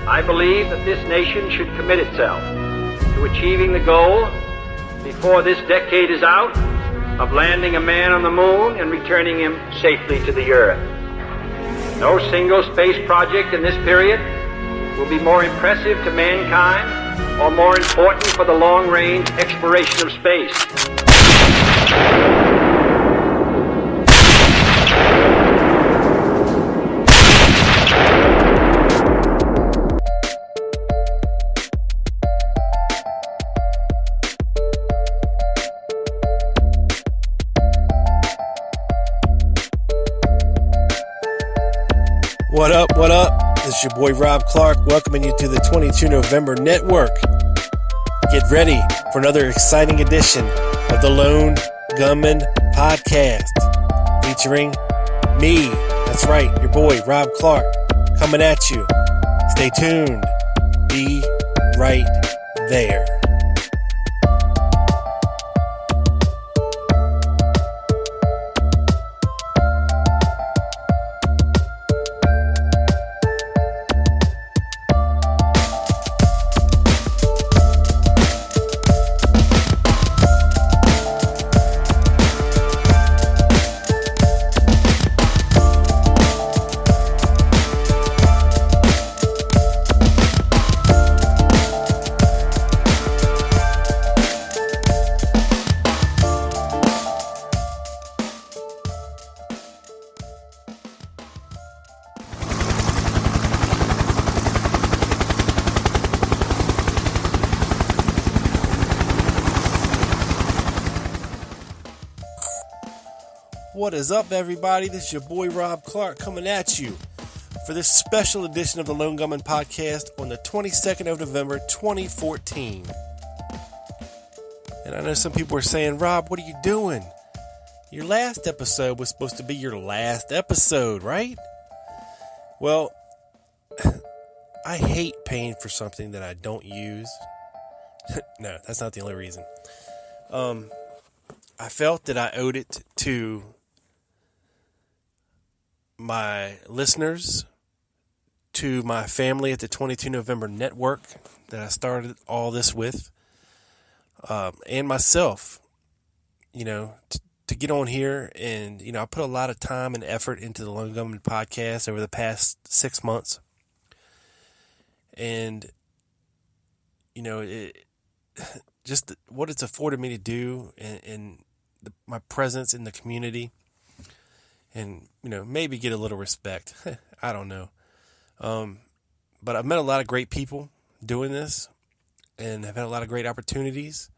I believe that this nation should commit itself to achieving the goal, before this decade is out, of landing a man on the moon and returning him safely to the earth. No single space project in this period will be more impressive to mankind or more important for the long-range exploration of space. What up, what up? This is your boy Rob Clark welcoming you to the 22 November Network. Get ready for another exciting edition of the Lone Gunman Podcast featuring me. That's right, your boy Rob Clark coming at you. Stay tuned. Be right there. What is up, everybody? This is your boy Rob Clark coming at you for this special edition of the Lone Gunman Podcast on the 22nd of November 2014. And I know some people are saying, Rob, what are you doing? Your last episode was supposed to be your last episode, right? Well, I hate paying for something that I don't use. No, that's not the only reason. I felt that I owed it to my listeners, to my family at the 22 November Network that I started all this with, and myself, to get on here. And, I put a lot of time and effort into the Lone Gunman Podcast over the past 6 months. And, just what it's afforded me to do and my presence in the community. And, maybe get a little respect. I don't know. But I've met a lot of great people doing this and have had a lot of great opportunities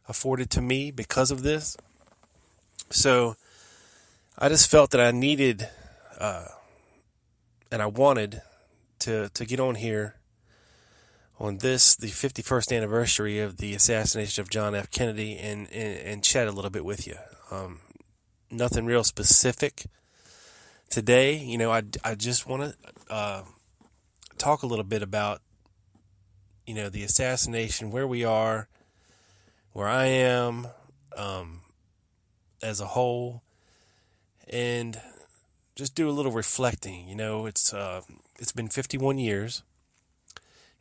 afforded to me because of this. So I just felt that I needed, and I wanted to get on here on this, the 51st anniversary of the assassination of John F. Kennedy, and chat a little bit with you. Nothing real specific today. I just want to talk a little bit about, the assassination, where we are, where I am as a whole, and just do a little reflecting. It's been 51 years,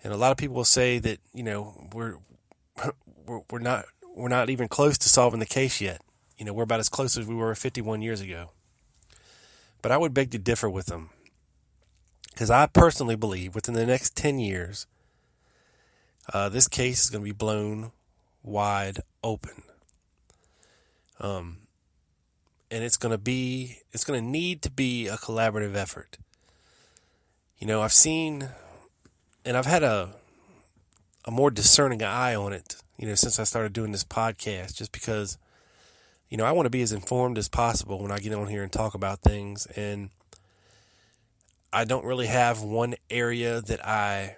and a lot of people will say that we're not even close to solving the case yet. We're about as close as we were 51 years ago. But I would beg to differ with them, because I personally believe within the next 10 years, this case is going to be blown wide open. And it's going to need to be a collaborative effort. I've seen, and I've had a more discerning eye on it, since I started doing this podcast, just because, I want to be as informed as possible when I get on here and talk about things. And I don't really have one area that I,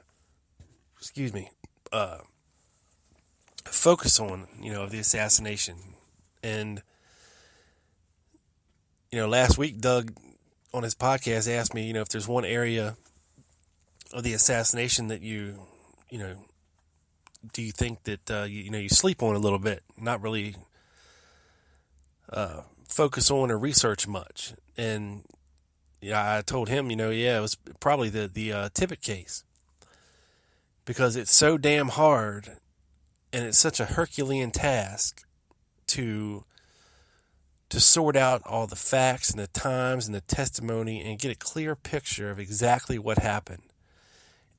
focus on, of the assassination. And, last week, Doug on his podcast asked me, if there's one area of the assassination that you do you think that, you sleep on a little bit, not really focus on or research much? And I told him, it was probably the Tippit case. because it's so damn hard and it's such a Herculean task to sort out all the facts and the times and the testimony and get a clear picture of exactly what happened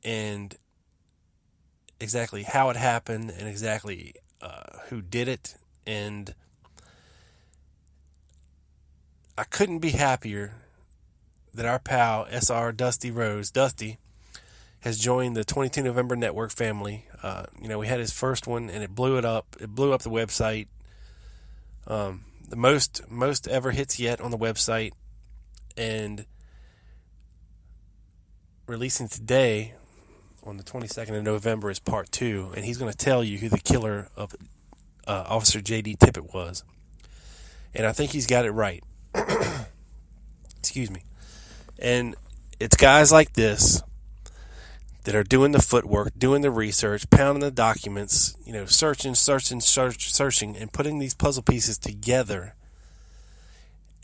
and exactly how it happened and exactly who did it. And I couldn't be happier that our pal SR Dusty Rose, Dusty, has joined the 22 November Network family. We had his first one and it blew it up. It blew up the website. The most ever hits yet on the website, and releasing today on the 22nd of November is part 2, and he's going to tell you who the killer of Officer J.D. Tippit was. And I think he's got it right. Excuse me. And it's guys like this that are doing the footwork, doing the research, pounding the documents, searching, and putting these puzzle pieces together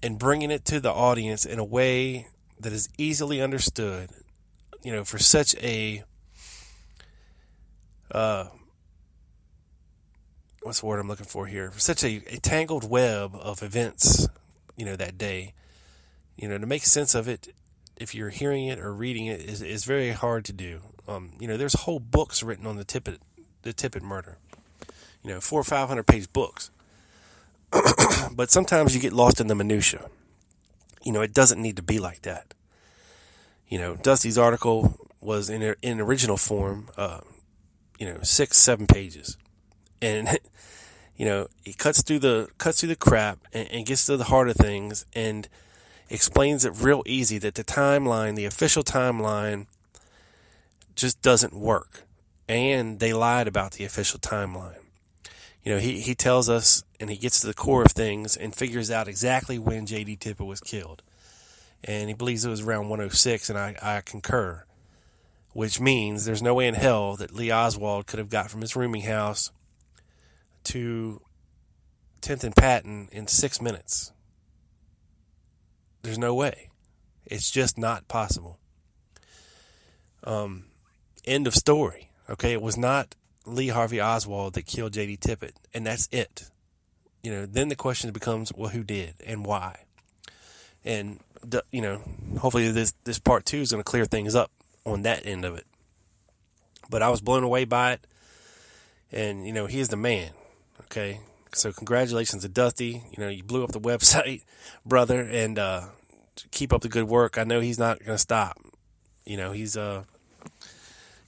and bringing it to the audience in a way that is easily understood, for such a, what's the word I'm looking for here? For such a tangled web of events, that day, to make sense of it, if you're hearing it or reading it, is very hard to do. There's whole books written on the Tippit murder. 400 or 500 page books. But sometimes you get lost in the minutia. It doesn't need to be like that. Dusty's article was in original form, 6-7 pages, and he cuts through the crap and gets to the heart of things and explains it real easy that the official timeline, just doesn't work, and they lied about the official timeline. He tells us, and he gets to the core of things and figures out exactly when J.D. Tippit was killed, and he believes it was around 106, and I concur, which means there's no way in hell that Lee Oswald could have got from his rooming house to 10th and Patton in 6 minutes. There's no way. It's just not possible. End of story. Okay, it was not Lee Harvey Oswald that killed J.D. Tippit, and that's it. Then the question becomes, well, who did and why? And hopefully this part 2 is going to clear things up on that end of it. But I was blown away by it, and he is the man. Okay, so congratulations to Dusty. You blew up the website, brother, and keep up the good work. I know he's not going to stop.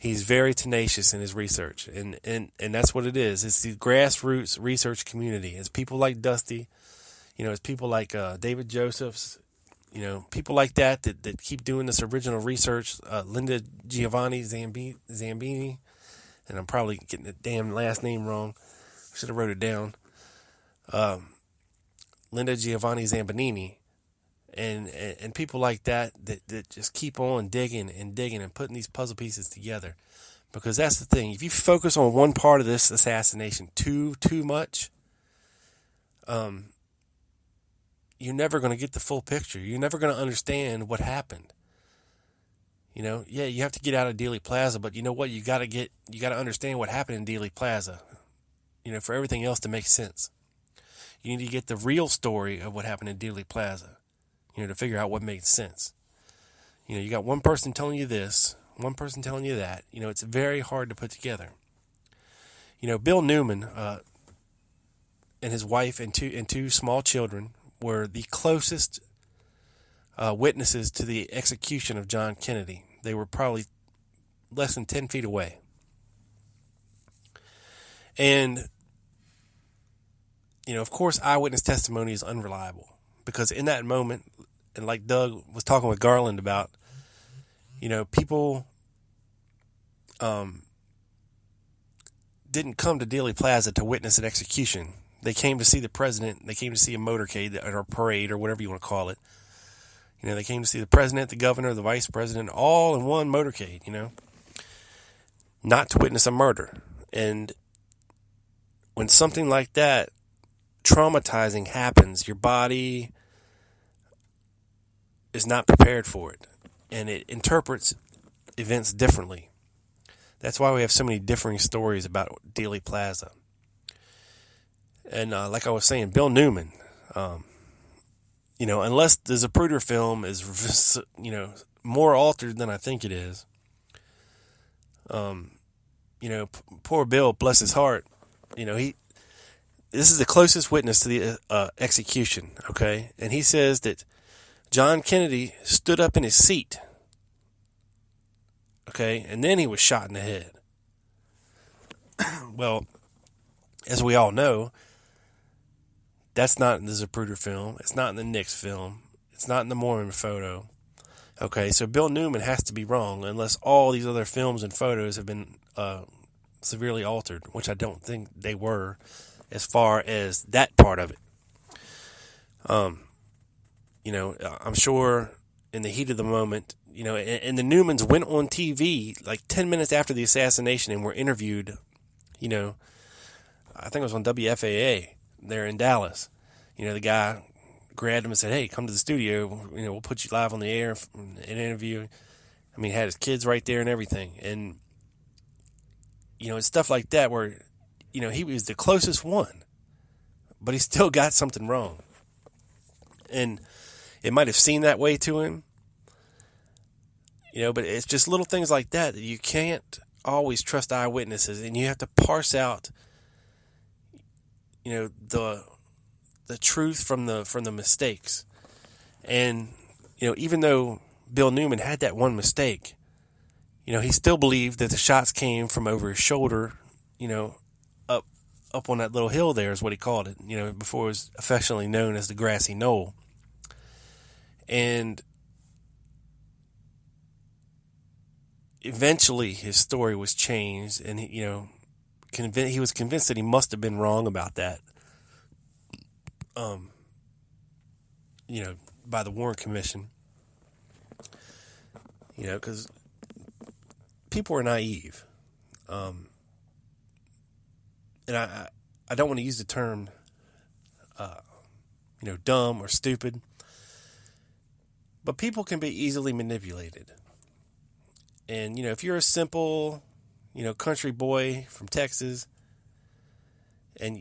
He's very tenacious in his research, and that's what it is. It's the grassroots research community. It's people like Dusty, it's people like David Josephs, people like that keep doing this original research. Linda Giovanni Zambini, and I'm probably getting the damn last name wrong. I should have wrote it down. Linda Giovanni Zambonini. And people like that just keep on digging and putting these puzzle pieces together, because that's the thing. If you focus on one part of this assassination too much, you're never going to get the full picture. You're never going to understand what happened. You have to get out of Dealey Plaza, but you know what? You got to understand what happened in Dealey Plaza. For everything else to make sense, you need to get the real story of what happened in Dealey Plaza. To figure out what makes sense. You got one person telling you this, one person telling you that. It's very hard to put together. Bill Newman and his wife and two small children were the closest witnesses to the execution of John Kennedy. They were probably less than 10 feet away. And, of course, eyewitness testimony is unreliable. Because in that moment, and like Doug was talking with Garland about, people didn't come to Dealey Plaza to witness an execution. They came to see the president. They came to see a motorcade or a parade or whatever you want to call it. They came to see the president, the governor, the vice president, all in one motorcade, not to witness a murder. And when something like that traumatizing happens, your body is not prepared for it, and it interprets events differently. That's why we have so many differing stories about Dealey Plaza. And like I was saying, Bill Newman, unless the Zapruder film is, more altered than I think it is, poor Bill, bless his heart, this is the closest witness to the execution, okay? And he says that John Kennedy stood up in his seat, okay, and then he was shot in the head. Well, as we all know, that's not in the Zapruder film. It's not in the Nix film. It's not in the Mormon photo. Okay, so Bill Newman has to be wrong unless all these other films and photos have been severely altered, which I don't think they were as far as that part of it. I'm sure in the heat of the moment, and the Newmans went on TV like 10 minutes after the assassination and were interviewed, I think it was on WFAA there in Dallas. The guy grabbed him and said, "Hey, come to the studio. We'll put you live on the air in an interview." I mean, he had his kids right there and everything. And, it's stuff like that where, he was the closest one, but he still got something wrong. And it might have seemed that way to him, but it's just little things like that you can't always trust eyewitnesses, and you have to parse out, the truth from the mistakes. And, even though Bill Newman had that one mistake, he still believed that the shots came from over his shoulder, up on that little hill there is what he called it, before it was affectionately known as the Grassy Knoll. And eventually his story was changed, and he was convinced that he must have been wrong about that. By the Warren Commission, because people are naive. And I don't want to use the term, dumb or stupid, but people can be easily manipulated. And, if you're a simple, country boy from Texas, and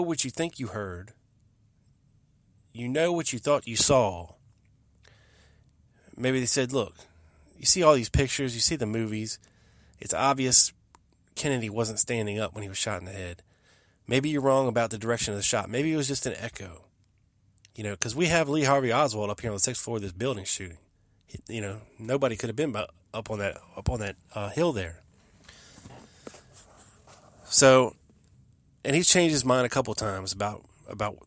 what you think you heard, what you thought you saw, maybe they said, look, you see all these pictures, you see the movies, it's obvious Kennedy wasn't standing up when he was shot in the head. Maybe you're wrong about the direction of the shot. Maybe it was just an echo. Because we have Lee Harvey Oswald up here on the 6th floor of this building shooting. Nobody could have been up on that hill there. So, and he's changed his mind a couple times about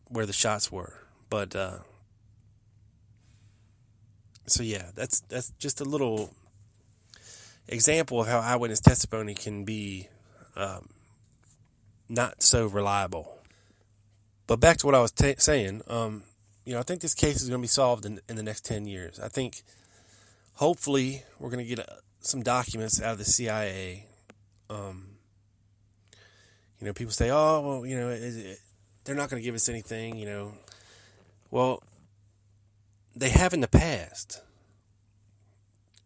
where the shots were. But so yeah, that's just a little example of how eyewitness testimony can be not so reliable. But back to what I was saying, I think this case is going to be solved in the next 10 years. I think hopefully we're going to get some documents out of the CIA. People say, oh, well, they're not going to give us anything, Well, they have in the past.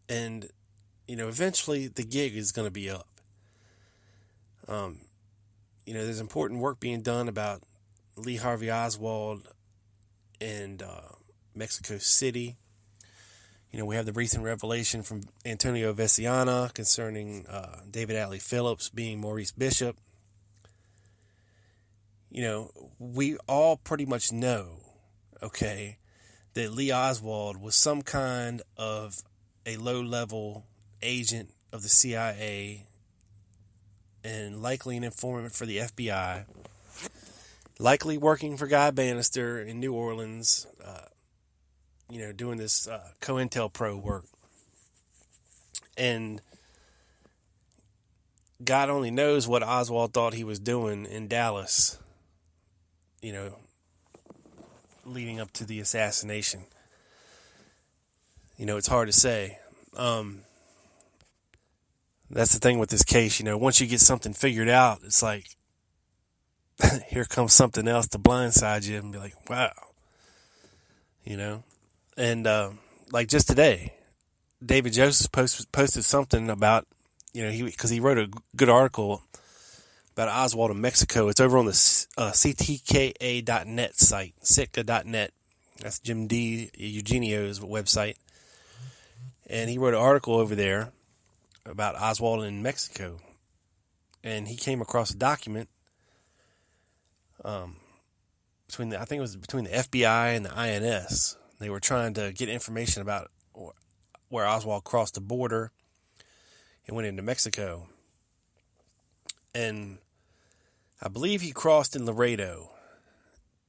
And, eventually the gig is going to be up. There's important work being done about Lee Harvey Oswald and Mexico City. We have the recent revelation from Antonio Veciana concerning David Atlee Phillips being Maurice Bishop. We all pretty much know, okay, that Lee Oswald was some kind of a low-level agent of the CIA and likely an informant for the FBI, likely working for Guy Bannister in New Orleans, doing this COINTELPRO work. And God only knows what Oswald thought he was doing in Dallas, leading up to the assassination. It's hard to say. That's the thing with this case, once you get something figured out, it's like, here comes something else to blindside you and be like, wow. And like just today, David Joseph posted something about because he wrote a good article about Oswald in Mexico. It's over on the ctka.net site, sitka.net. That's Jim D. Eugenio's website. And he wrote an article over there about Oswald in Mexico. And he came across a document between the FBI and the INS. They were trying to get information about where Oswald crossed the border and went into Mexico. And I believe he crossed in Laredo.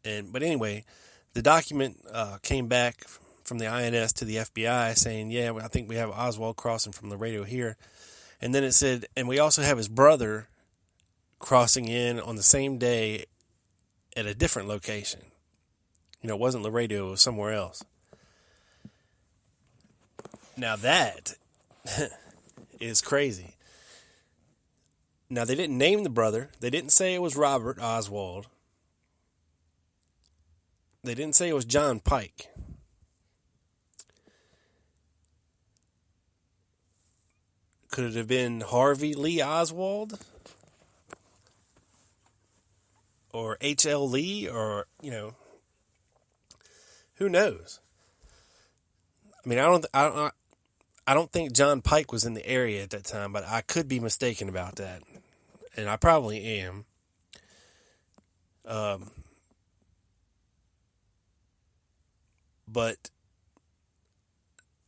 But anyway, the document came back from the INS to the FBI saying, yeah, I think we have Oswald crossing from Laredo here. And then it said, and we also have his brother crossing in on the same day at a different location. It wasn't Laredo, it was somewhere else. Now that is crazy. Now, they didn't name the brother. They didn't say it was Robert Oswald. They didn't say it was John Pike. Could it have been Harvey Lee Oswald? Or H.L. Lee? Or, who knows? I mean, I don't think John Pike was in the area at that time, but I could be mistaken about that. And I probably am. But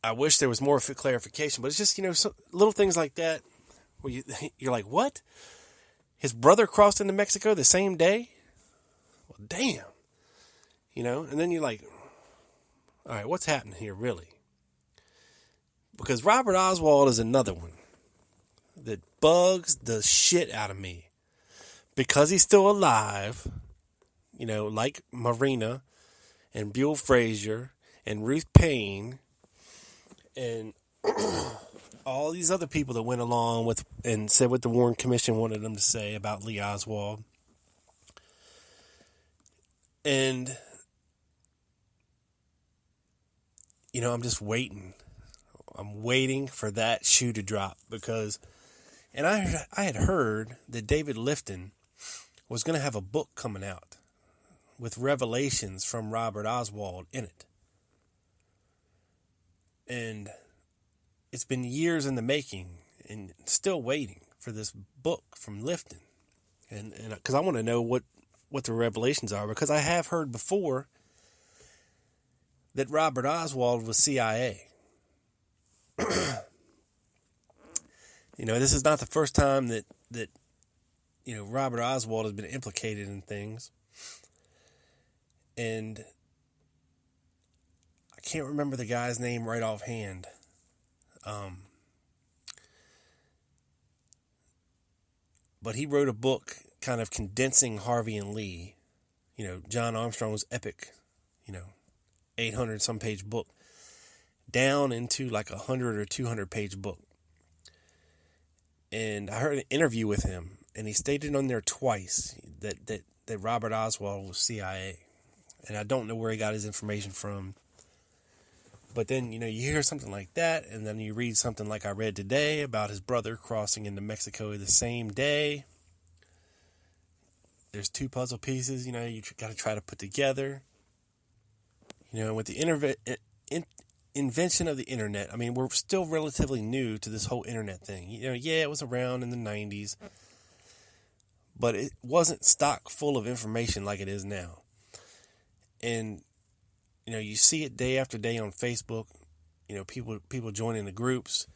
I wish there was more clarification. But it's just, little things like that where you're like, what? His brother crossed into Mexico the same day? Well, damn. And then you're like, all right, what's happening here, really? Because Robert Oswald is another one that bugs the shit out of me. Because he's still alive, like Marina and Buell Frazier and Ruth Payne and all these other people that went along with and said what the Warren Commission wanted them to say about Lee Oswald. And, I'm just waiting. I'm waiting for that shoe to drop because, and I had heard that David Lifton was going to have a book coming out with revelations from Robert Oswald in it. And it's been years in the making and still waiting for this book from Lifton. And because I want to know what the revelations are, because I have heard before that Robert Oswald was CIA. This is not the first time that Robert Oswald has been implicated in things. And I can't remember the guy's name right offhand. But he wrote a book kind of condensing Harvey and Lee, John Armstrong's epic, 800 some page book down into like 100 or 200 page book. And I heard an interview with him, and he stated on there twice that Robert Oswald was CIA. And I don't know where he got his information from. But then, you hear something like that, and then you read something like I read today about his brother crossing into Mexico the same day. There's two puzzle pieces, you got to try to put together. With the invention of the internet, I mean, we're still relatively new to this whole internet thing. Yeah, it was around in the 90s, but it wasn't stock full of information like it is now. And, you see it day after day on Facebook, people joining the groups,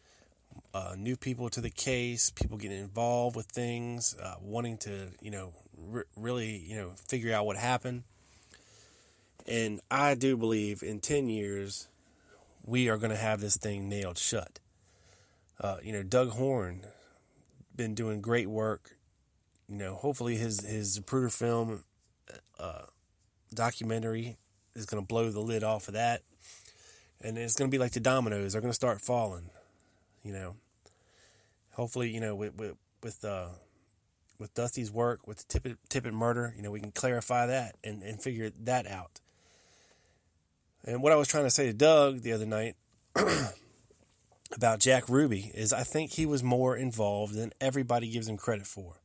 new people to the case, people getting involved with things, wanting to, really, figure out what happened. And I do believe in 10 years, we are going to have this thing nailed shut. Doug Horn been doing great work. Hopefully his Zapruder film documentary is going to blow the lid off of that. And it's going to be like the dominoes. They're going to start falling. Hopefully, with Dusty's work, with the Tippit murder, we can clarify that and figure that out. And what I was trying to say to Doug the other night about Jack Ruby is I think he was more involved than everybody gives him credit for.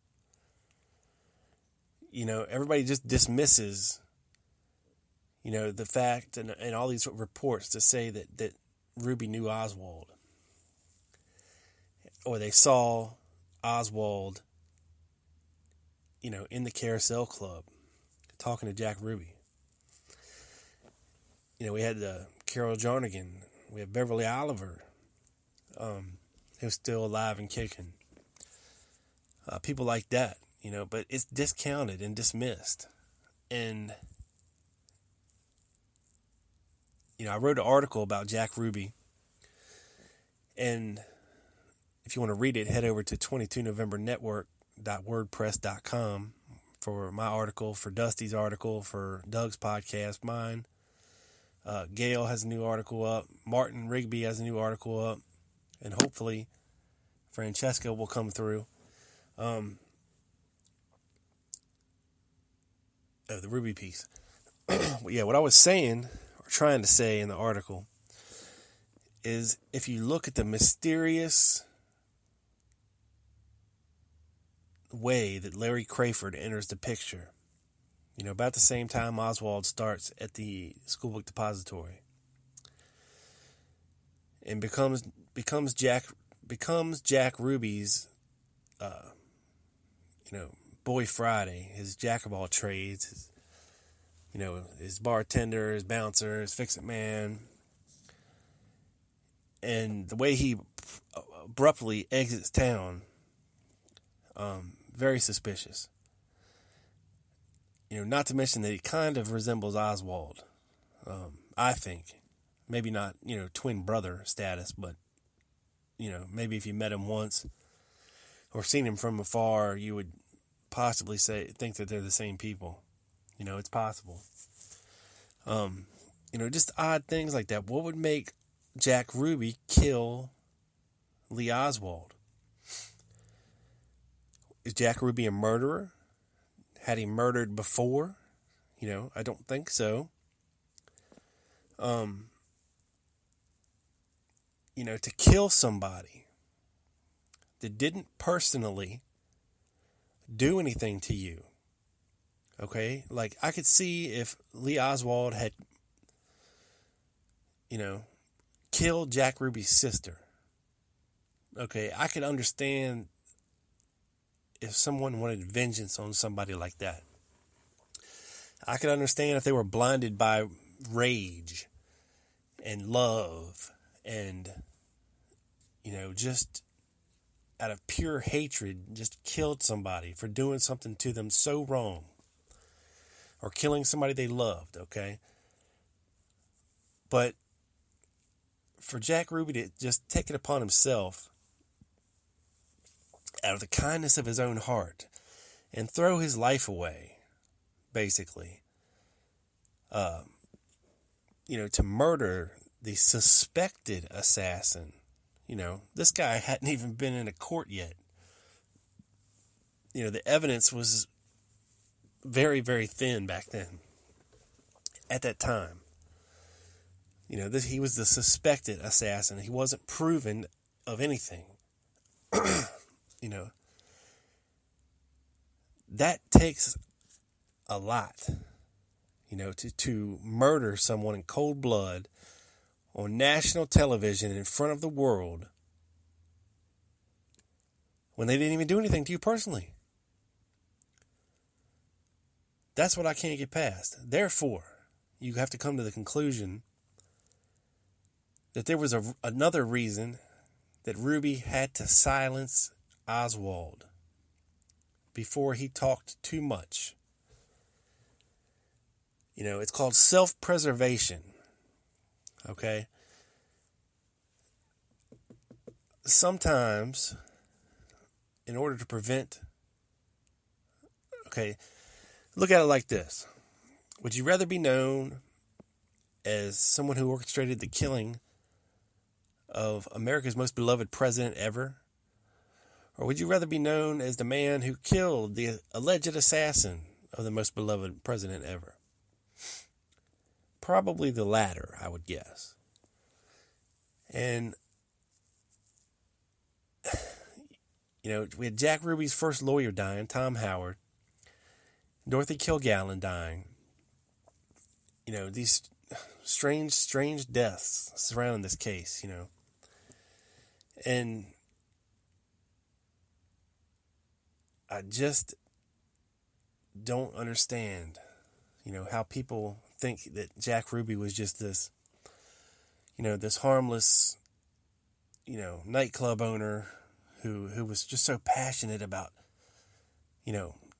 Everybody just dismisses, the fact and all these reports to say that Ruby knew Oswald. Or they saw Oswald, in the Carousel Club talking to Jack Ruby. We had Carol Jarnigan. We have Beverly Oliver, who's still alive and kicking. People like that, but it's discounted and dismissed. And, I wrote an article about Jack Ruby. And if you want to read it, head over to 22novembernetwork.wordpress.com for my article, for Dusty's article, for Doug's podcast, mine. Gail has a new article up. Martin Rigby has a new article up. And hopefully Francesca will come through. The Ruby piece. Yeah, what I was saying, or trying to say in the article, is if you look at the mysterious way that Larry Crayford enters the picture, about the same time Oswald starts at the schoolbook depository, and becomes Jack Ruby's, Boy Friday, his jack of all trades, his bartender, his bouncer, his fix-it man, and the way he abruptly exits town, very suspicious. Not to mention that he kind of resembles Oswald. I think. Maybe not, twin brother status, but, maybe if you met him once or seen him from afar, you would possibly think that they're the same people. It's possible. Just odd things like that. What would make Jack Ruby kill Lee Oswald? Is Jack Ruby a murderer? Had he murdered before? I don't think so. To kill somebody that didn't personally do anything to you. Okay? Like, I could see if Lee Oswald had, killed Jack Ruby's sister. Okay? I could understand if someone wanted vengeance on somebody like that. I could understand if they were blinded by rage and love and, just out of pure hatred, just killed somebody for doing something to them so wrong, or killing somebody they loved, okay? But for Jack Ruby to just take it upon himself, out of the kindness of his own heart, and throw his life away, basically, to murder the suspected assassin. This guy hadn't even been in a court yet. The evidence was very, very thin back then. At that time. He was the suspected assassin. He wasn't proven of anything. That takes a lot, to murder someone in cold blood on national television in front of the world when they didn't even do anything to you personally. That's what I can't get past. Therefore, you have to come to the conclusion that there was another reason that Ruby had to silence Oswald before he talked too much. It's called self-preservation. Okay? Sometimes, in order to prevent... Okay, look at it like this. Would you rather be known as someone who orchestrated the killing of America's most beloved president ever? Or would you rather be known as the man who killed the alleged assassin of the most beloved president ever? Probably the latter, I would guess. And we had Jack Ruby's first lawyer dying, Tom Howard, Dorothy Kilgallen dying. These strange deaths surrounding this case, And I just don't understand, how people think that Jack Ruby was just this, this harmless, nightclub owner who was just so passionate about,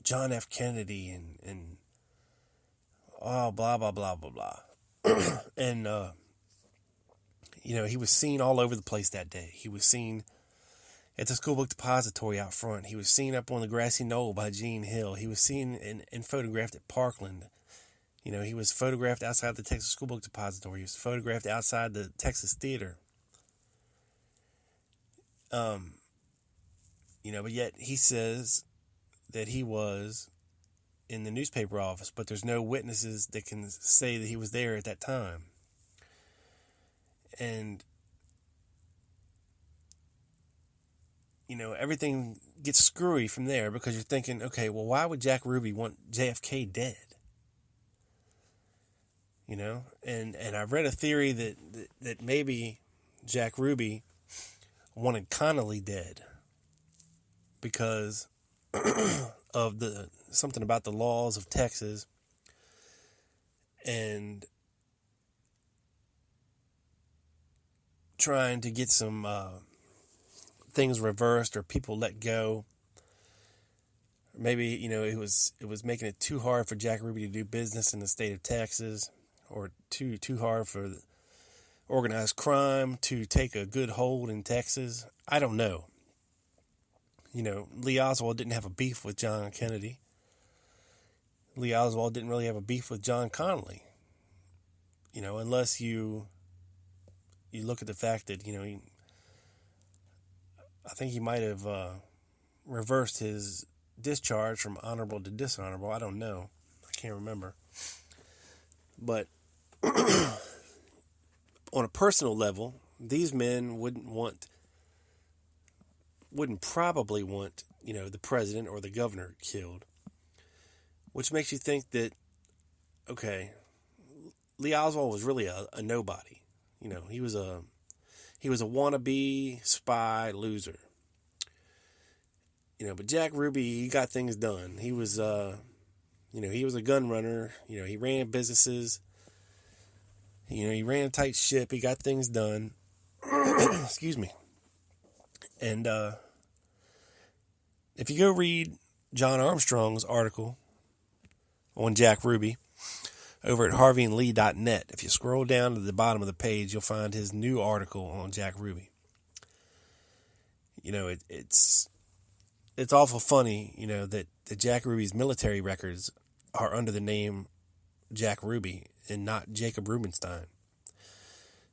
John F. Kennedy and blah, blah, blah, blah, blah. And, he was seen all over the place that day. He was seen at the school book depository out front. He was seen up on the grassy knoll by Jean Hill. He was seen and photographed at Parkland. He was photographed outside the Texas School Book Depository. He was photographed outside the Texas Theater. But yet he says that he was in the newspaper office, but there's no witnesses that can say that he was there at that time. And, everything gets screwy from there because you're thinking, okay, well, why would Jack Ruby want JFK dead? And I've read a theory that maybe Jack Ruby wanted Connolly dead because of something about the laws of Texas and trying to get some things reversed or people let go. Maybe, it was making it too hard for Jack Ruby to do business in the state of Texas, or too hard for organized crime to take a good hold in Texas. I don't know. Lee Oswald didn't have a beef with John Kennedy. Lee Oswald didn't really have a beef with John Connally. Unless you look at the fact that, I think he might have reversed his discharge from honorable to dishonorable. I don't know. I can't remember. But on a personal level, these men wouldn't probably want, the president or the governor killed. Which makes you think that, okay, Lee Oswald was really a nobody. He was a wannabe spy loser. But Jack Ruby, he got things done. He was, he was a gun runner. He ran businesses. He ran a tight ship. He got things done. Excuse me. And if you go read John Armstrong's article on Jack Ruby over at harveyandlee.net, if you scroll down to the bottom of the page, you'll find his new article on Jack Ruby. It's awful funny, that Jack Ruby's military records are under the name Jack Ruby and not Jacob Rubenstein.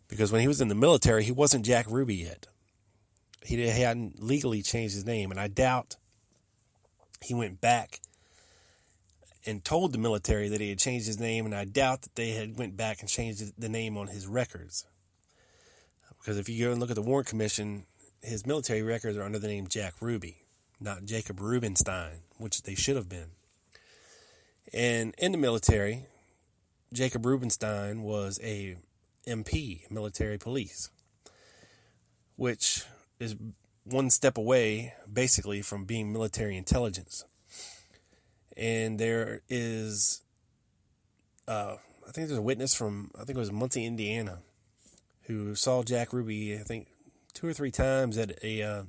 Because when he was in the military, he wasn't Jack Ruby yet. He hadn't legally changed his name, and I doubt he went back and told the military that he had changed his name, and I doubt that they had went back and changed the name on his records. Because if you go and look at the Warren Commission, his military records are under the name Jack Ruby, not Jacob Rubenstein, which they should have been. And in the military, Jacob Rubenstein was a MP, military police, which is one step away, basically, from being military intelligence. And there is, I think there's a witness from, I think it was Muncie, Indiana, who saw Jack Ruby, I think, 2 or 3 times at I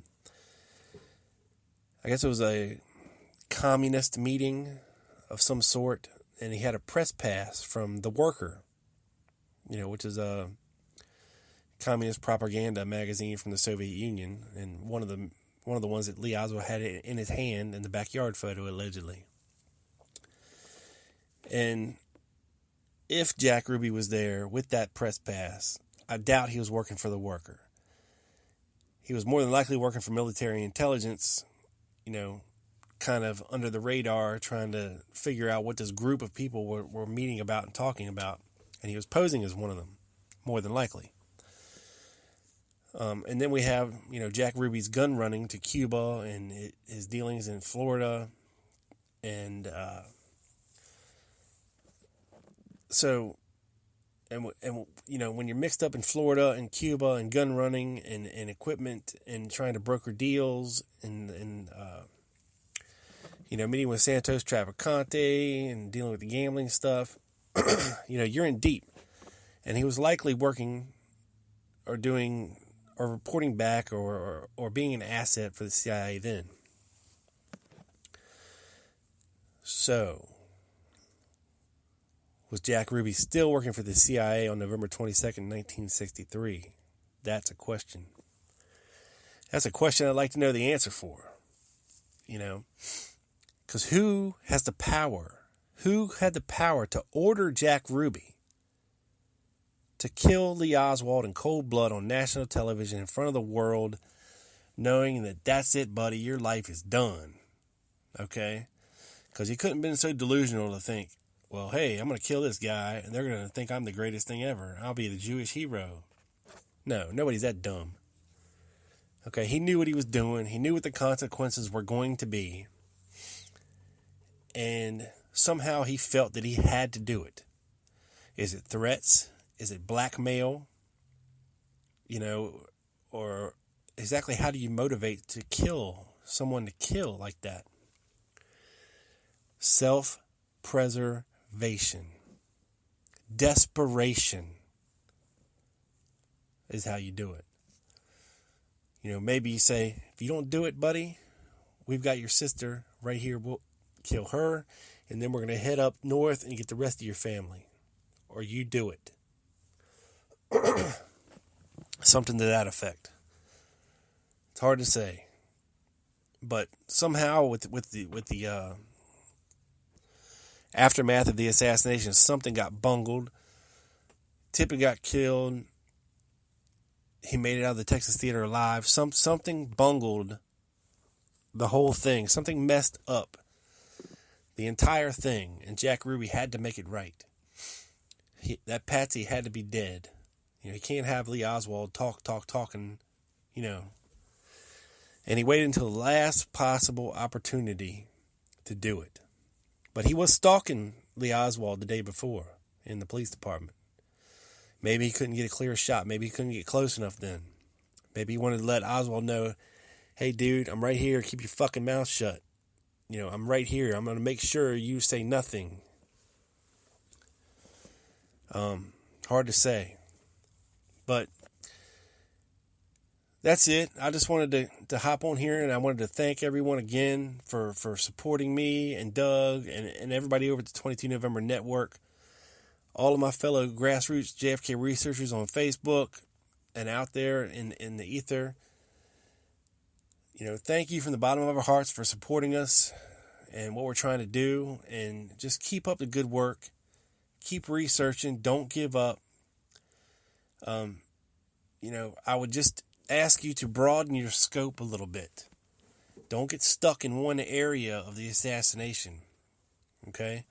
guess it was a communist meeting of some sort, and he had a press pass from The Worker, which is a communist propaganda magazine from the Soviet Union, and one of the ones that Lee Oswald had in his hand in the backyard photo, allegedly. And if Jack Ruby was there with that press pass, I doubt he was working for The Worker. He was more than likely working for military intelligence, kind of under the radar, trying to figure out what this group of people were meeting about and talking about. And he was posing as one of them, more than likely. And then we have, Jack Ruby's gun running to Cuba and his dealings in Florida. And when you're mixed up in Florida and Cuba and gun running and equipment and trying to broker deals and meeting with Santos Traficante and dealing with the gambling stuff, you're in deep. And he was likely working or doing or reporting back or being an asset for the CIA then. So, was Jack Ruby still working for the CIA on November 22nd, 1963? That's a question. That's a question I'd like to know the answer for. Because who has the power? Who had the power to order Jack Ruby to kill Lee Oswald in cold blood on national television in front of the world, knowing that that's it, buddy, your life is done? Okay? Because he couldn't have been so delusional to think, well, hey, I'm going to kill this guy, and they're going to think I'm the greatest thing ever. I'll be the Jewish hero. No, nobody's that dumb. Okay, he knew what he was doing. He knew what the consequences were going to be. And somehow he felt that he had to do it. Is it threats? Is it blackmail? Or exactly how do you motivate to kill someone to kill like that? Self-preservation. Desperation is how you do it. Maybe you say, if you don't do it, buddy, we've got your sister right here. We'll kill her, and then we're going to head up north and get the rest of your family. Or you do it. Something to that effect. It's hard to say. But somehow with the aftermath of the assassination, something got bungled. Tippit got killed. He made it out of the Texas Theater alive. Something bungled the whole thing. Something messed up the entire thing. And Jack Ruby had to make it right. That patsy had to be dead. He can't have Lee Oswald talking, And he waited until the last possible opportunity to do it. But he was stalking Lee Oswald the day before in the police department. Maybe he couldn't get a clear shot. Maybe he couldn't get close enough then. Maybe he wanted to let Oswald know, hey, dude, I'm right here. Keep your fucking mouth shut. I'm right here. I'm going to make sure you say nothing. Hard to say. But that's it. I just wanted to hop on here, and I wanted to thank everyone again for supporting me and Doug and everybody over at the 22 November Network. All of my fellow grassroots JFK researchers on Facebook and out there in the ether. Thank you from the bottom of our hearts for supporting us and what we're trying to do. And just keep up the good work. Keep researching. Don't give up. I would just ask you to broaden your scope a little bit. Don't get stuck in one area of the assassination. Okay?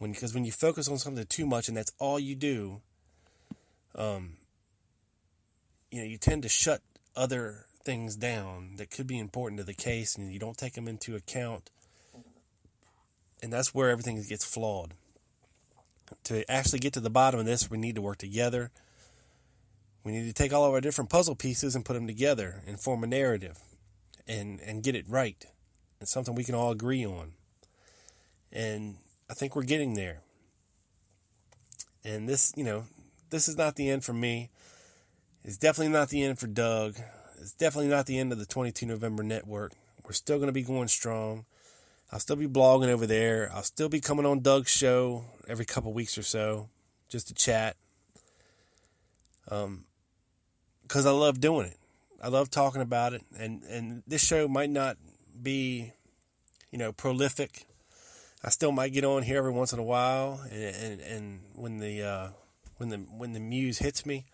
Because when you focus on something too much and that's all you do, you tend to shut other things down that could be important to the case, and you don't take them into account. And that's where everything gets flawed. To actually get to the bottom of this, we need to work together. We need to take all of our different puzzle pieces and put them together and form a narrative and get it right. It's something we can all agree on. And I think we're getting there. And this is not the end for me. It's definitely not the end for Doug. It's definitely not the end of the 22 November Network. We're still going to be going strong. I'll still be blogging over there. I'll still be coming on Doug's show every couple weeks or so just to chat. Because I love doing it. I love talking about it. And this show might not be, prolific. I still might get on here every once in a while, and when the muse hits me.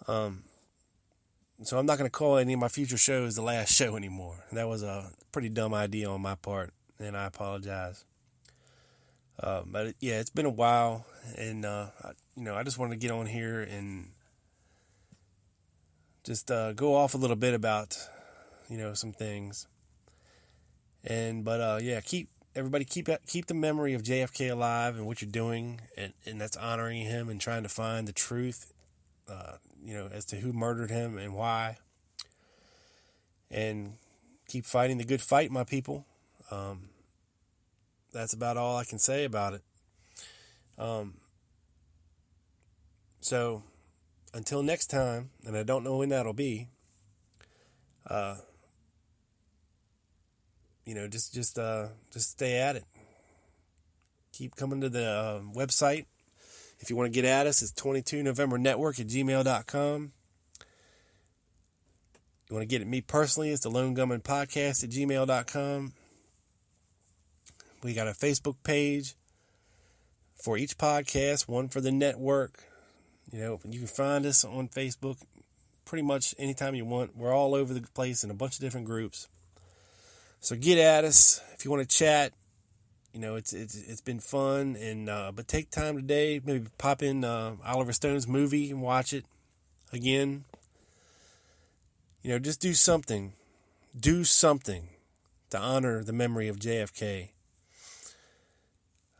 So I'm not going to call any of my future shows the last show anymore. That was a pretty dumb idea on my part, and I apologize. But yeah, it's been a while, and I just wanted to get on here and just go off a little bit about, some things. But keep the memory of JFK alive and what you're doing, and that's honoring him and trying to find the truth, as to who murdered him and why. And keep fighting the good fight, my people. That's about all I can say about it. So until next time, and I don't know when that'll be, just stay at it. Keep coming to the website. If you want to get at us, it's 22novembernetwork@gmail.com. You want to get at me personally, it's the Lone Gunman Podcast @gmail.com. We got a Facebook page for each podcast, one for the network. You can find us on Facebook pretty much anytime you want. We're all over the place in a bunch of different groups. So get at us if you want to chat. It's been fun, and but take time today, maybe pop in Oliver Stone's movie and watch it again. Just do something. Do something to honor the memory of JFK.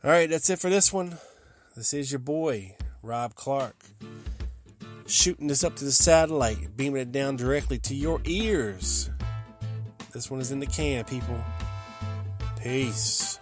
All right, that's it for this one. This is your boy, Rob Clark, shooting this up to the satellite, beaming it down directly to your ears. This one is in the can, people. Peace.